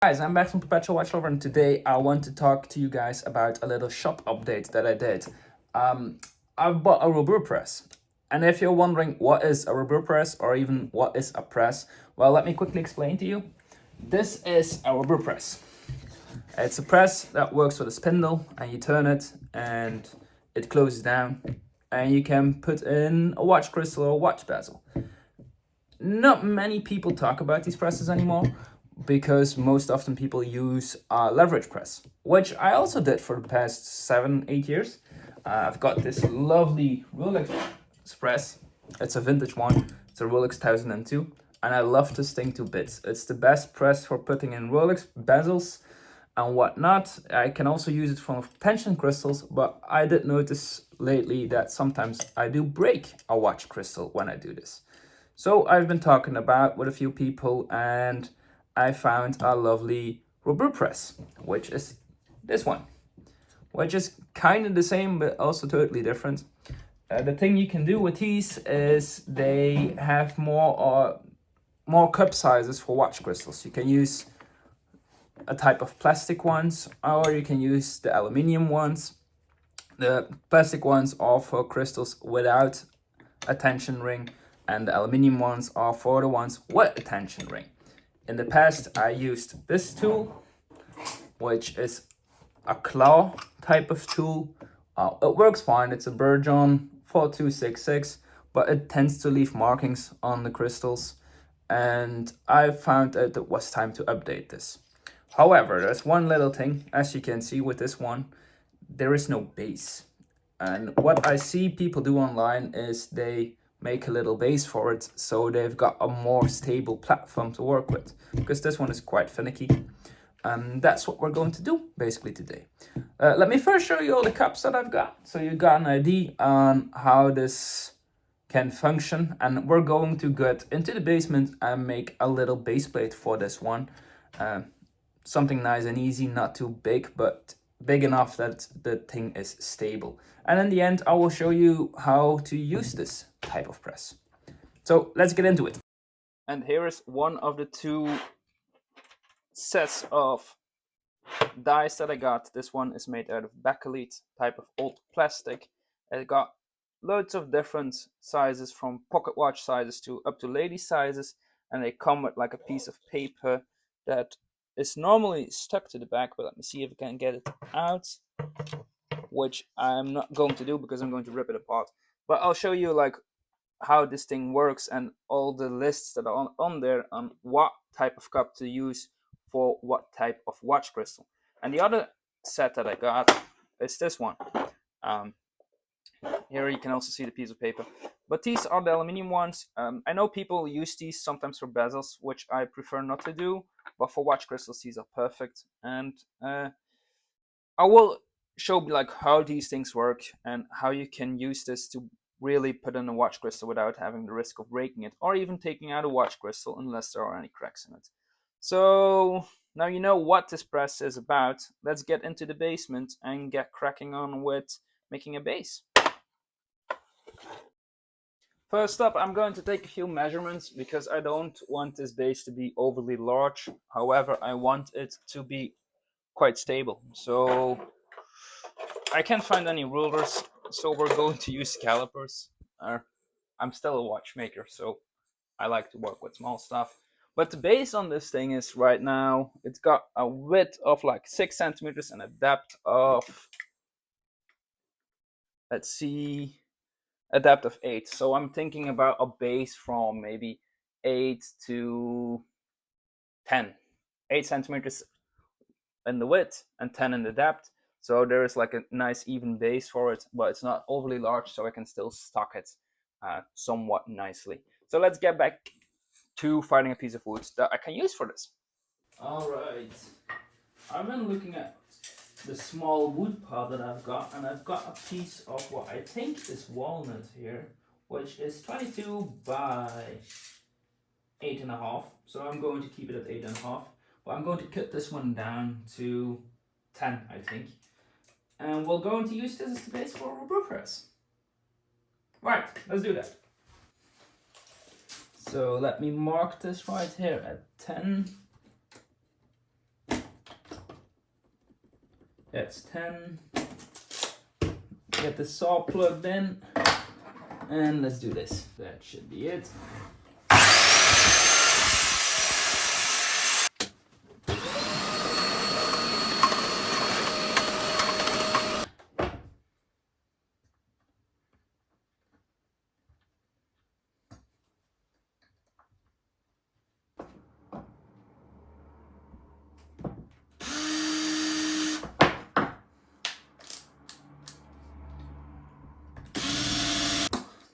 Guys, I'm back from Perpetual Watchlover, and today I want to talk to you guys about a little shop update that I did. Um, I've bought a ROBUR press, and if you're wondering what is a ROBUR press or even what is a press, well, let me quickly explain to you. This is a ROBUR press. It's a press that works with a spindle, and you turn it, and it closes down, and you can put in a watch crystal or a watch bezel. Not many people talk about these presses anymore because most often people use a leverage press, which I also did for the past 7-8 years. I've got this lovely Rolex press. It's a vintage one. It's a Rolex 1002, and I love this thing to bits. It's the best press for putting in Rolex bezels and whatnot. I can also use it for tension crystals, but I did notice lately that sometimes I do break a watch crystal when I do this. So I've been talking about with a few people, and I found a lovely ROBUR press, which is this one, which is kind of the same but also totally different. The thing you can do with these is they have more cup sizes for watch crystals. You can use a type of plastic ones, or you can use the aluminium ones. The plastic ones are for crystals without a tension ring, and the aluminium ones are for the ones with a tension ring. In the past, I used this tool, which is a claw type of tool. It works fine. It's a Burjon 4266, but it tends to leave markings on the crystals, and I found that it was time to update this. However, there's one little thing. As you can see with this one, there is no base. And what I see people do online is they make a little base for it, so they've got a more stable platform to work with, because this one is quite finicky. That's what we're going to do basically today. Let me first show you all the cups that I've got, so you got an idea on how this can function, and we're going to get into the basement and make a little base plate for this one. Something nice and easy, not too big, but big enough that the thing is stable. And in the end, I will show you how to use this type of press. So let's get into it. And here is one of the two sets of dies that I got. This one is made out of bakelite type of old plastic. It got loads of different sizes, from pocket watch sizes to up to lady sizes, and they come with like a piece of paper that is normally stuck to the back, but let me see if I can get it out, which I'm not going to do because I'm going to rip it apart. But I'll show you like how this thing works and all the lists that are on there on what type of cup to use for what type of watch crystal. And the other set that I got is this one. Here you can also see the piece of paper, but these are the aluminium ones. I know people use these sometimes for bezels, which I prefer not to do, but for watch crystals these are perfect. And I will show like how these things work and how you can use this to really put in a watch crystal without having the risk of breaking it or even taking out a watch crystal unless there are any cracks in it. So now you know what this press is about. Let's get into the basement and get cracking on with making a base. First up, I'm going to take a few measurements because I don't want this base to be overly large. However, I want it to be quite stable. So I can't find any rulers, so we're going to use calipers. I'm still a watchmaker, so I like to work with small stuff. But the base on this thing is right now, it's got a width of like 6 centimeters and a depth of, let's see, a depth of 8. So I'm thinking about a base from maybe 8 to 10. 8 centimeters in the width and 10 in the depth. So there is like a nice even base for it, but it's not overly large, so I can still stock it somewhat nicely. So let's get back to finding a piece of wood that I can use for this. All right, I've been looking at the small wood pile that I've got, and I've got a piece of what I think is walnut here, which is 22 by 8.5. So I'm going to keep it at 8.5. But I'm going to cut this one down to 10, I think. And we're going to use this as the base for a ROBUR press. Right, let's do that. So let me mark this right here at 10. That's 10. Get the saw plugged in, and let's do this. That should be it.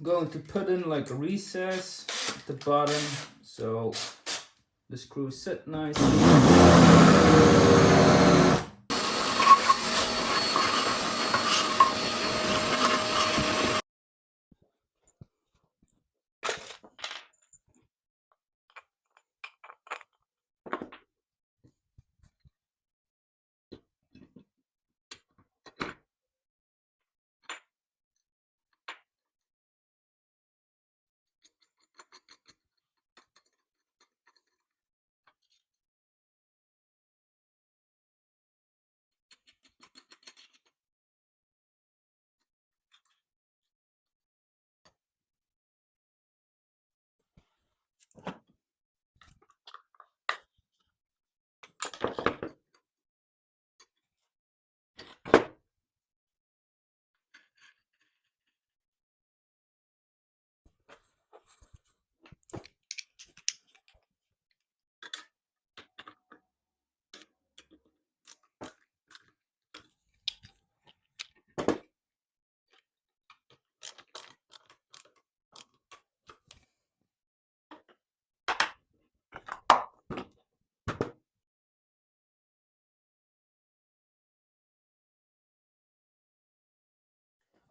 Going to put in like a recess at the bottom so the screws sit nicely.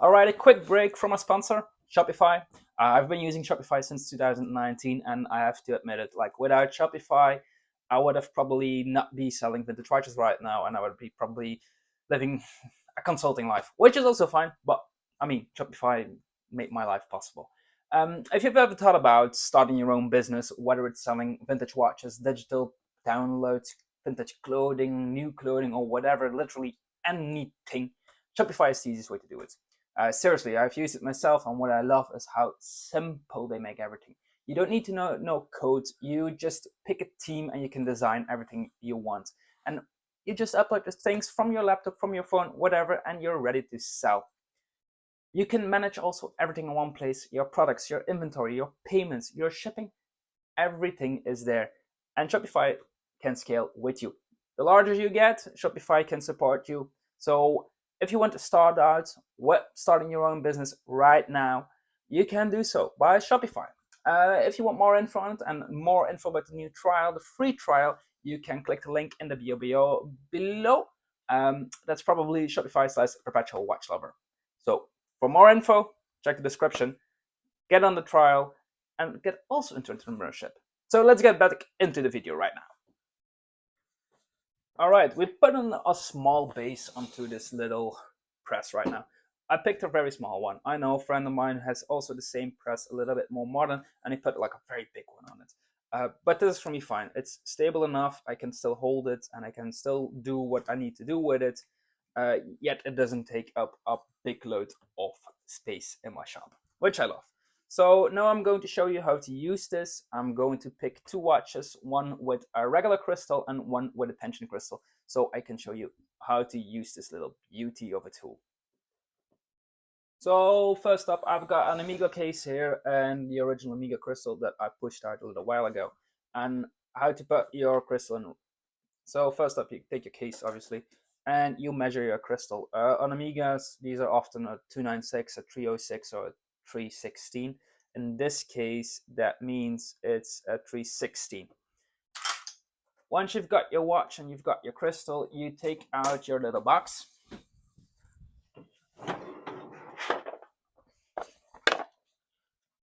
All right, a quick break from a sponsor, Shopify. I've been using Shopify since 2019, and I have to admit it, like without Shopify, I would have probably not be selling vintage watches right now, and I would be probably living a consulting life, which is also fine. But I mean, Shopify made my life possible. If you've ever thought about starting your own business, whether it's selling vintage watches, digital downloads, vintage clothing, new clothing, or whatever, literally anything, Shopify is the easiest way to do it. Seriously, I've used it myself, and what I love is how simple they make everything. You don't need to know codes. You just pick a theme and you can design everything you want. And you just upload the things from your laptop, from your phone, whatever, and you're ready to sell. You can manage also everything in one place, your products, your inventory, your payments, your shipping, everything is there. And Shopify can scale with you. The larger you get, Shopify can support you. So if you want to start out starting your own business right now, you can do so by Shopify. If you want more info on it and more info about the new trial, the free trial, you can click the link in the bio below. That's probably Shopify/perpetual watch lover. So for more info, check the description, get on the trial, and get also into entrepreneurship. So let's get back into the video right now. All right, we put on a small base onto this little press right now. I picked a very small one. I know a friend of mine has also the same press, a little bit more modern, and he put like a very big one on it. But this is for me fine. It's stable enough. I can still hold it, and I can still do what I need to do with it. Yet it doesn't take up a big load of space in my shop, which I love. So now I'm going to show you how to use this. I'm going to pick two watches, one with a regular crystal and one with a tension crystal, so I can show you how to use this little beauty of a tool. So first up, I've got an Amiga case here and the original Amiga crystal that I pushed out a little while ago, and how to put your crystal in. So first up, you take your case, obviously, and you measure your crystal. On Amigas, these are often a 296, a 306, or a 316. In this case, that means it's a 316. Once you've got your watch and you've got your crystal, you take out your little box.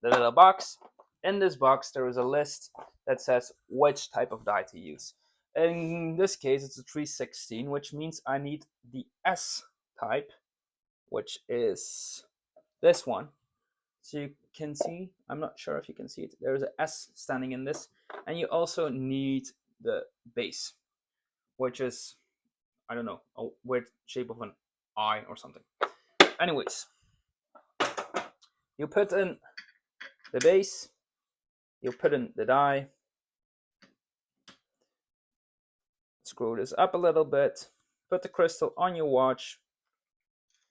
The little box. In this box, there is a list that says which type of die to use. In this case, it's a 316, which means I need the S type, which is this one. So you can see, I'm not sure if you can see it, there's an S standing in this. And you also need the base, which is I don't know, a weird shape of an eye or something. Anyways, you put in the base, you put in the die, screw this up a little bit, put the crystal on your watch,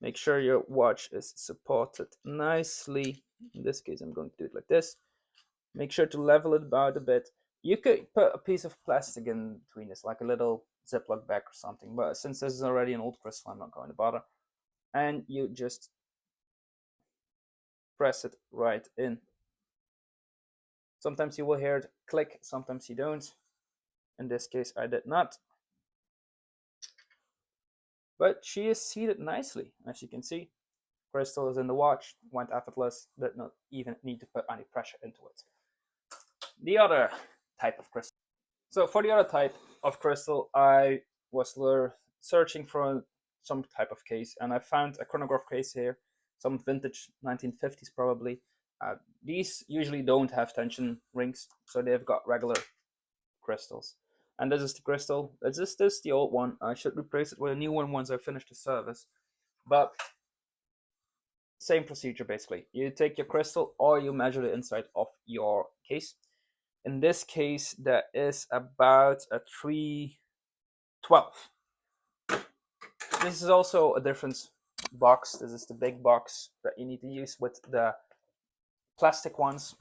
make sure your watch is supported nicely. In this case, I'm going to do it like this. Make sure to level it about a bit. You could put a piece of plastic in between this, like a little Ziploc bag or something, but since this is already an old crystal, I'm not going to bother. And you just press it right in. Sometimes you will hear it click, sometimes you don't. In this case, I did not. But she is seated nicely, as you can see. Crystal is in the watch, went effortless, did not even need to put any pressure into it. The other type of crystal. So for the other type of crystal, I was searching for some type of case, and I found a chronograph case here, some vintage 1950s probably. These usually don't have tension rings, so they've got regular crystals. And this is the crystal. This is the old one. I should replace it with a new one once I finish the service. But same procedure basically. You take your crystal or you measure the inside of your case. In this case, that is about a 312. This is also a different box. This is the big box that you need to use with the plastic ones.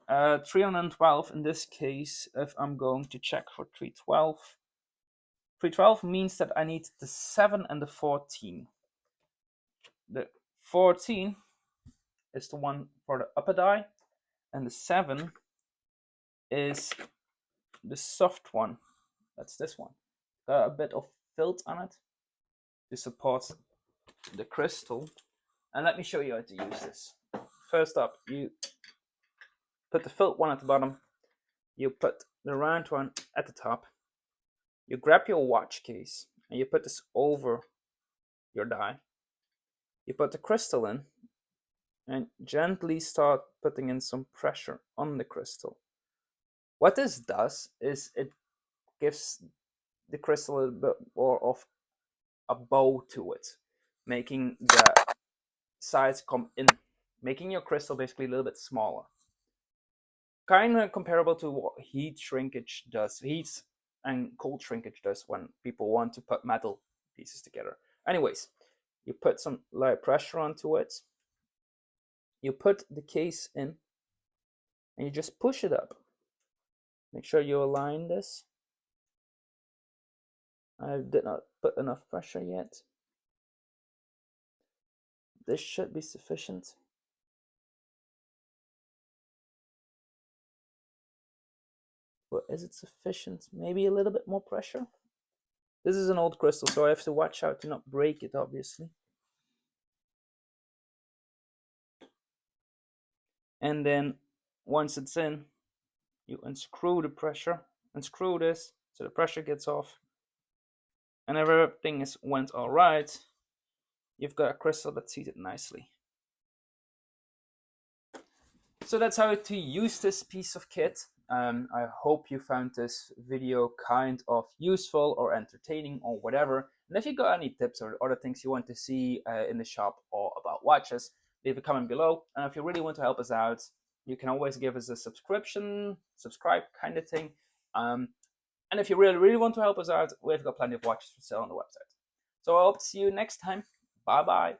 312 in this case, if I'm going to check for 312. 312 means that I need the 7 and the 14. The 14 is the one for the upper die, and the 7 is the soft one. That's this one. Got a bit of felt on it to support the crystal. And let me show you how to use this. First up, you put the felt one at the bottom. You put the round one at the top. You grab your watch case and you put this over your die. You put the crystal in and gently start putting in some pressure on the crystal. What this does is it gives the crystal a bit more of a bow to it, making the sides come in, making your crystal basically a little bit smaller. Kind of comparable to what heat shrinkage does, heat and cold shrinkage does when people want to put metal pieces together. Anyways, you put some light pressure onto it, you put the case in, and you just push it up. Make sure you align this. I did not put enough pressure yet. This should be sufficient. But is it sufficient? Maybe a little bit more pressure? This is an old crystal, so I have to watch out to not break it, obviously. And then once it's in, you unscrew the pressure, unscrew this so the pressure gets off. And if everything went all right, you've got a crystal that's seated nicely. So that's how to use this piece of kit. I hope you found this video kind of useful or entertaining or whatever. And if you got any tips or other things you want to see in the shop or about watches, leave a comment below. And if you really want to help us out, you can always give us a subscribe kind of thing. And if you really want to help us out, we've got plenty of watches for sale on the website. So I hope to see you next time. Bye bye.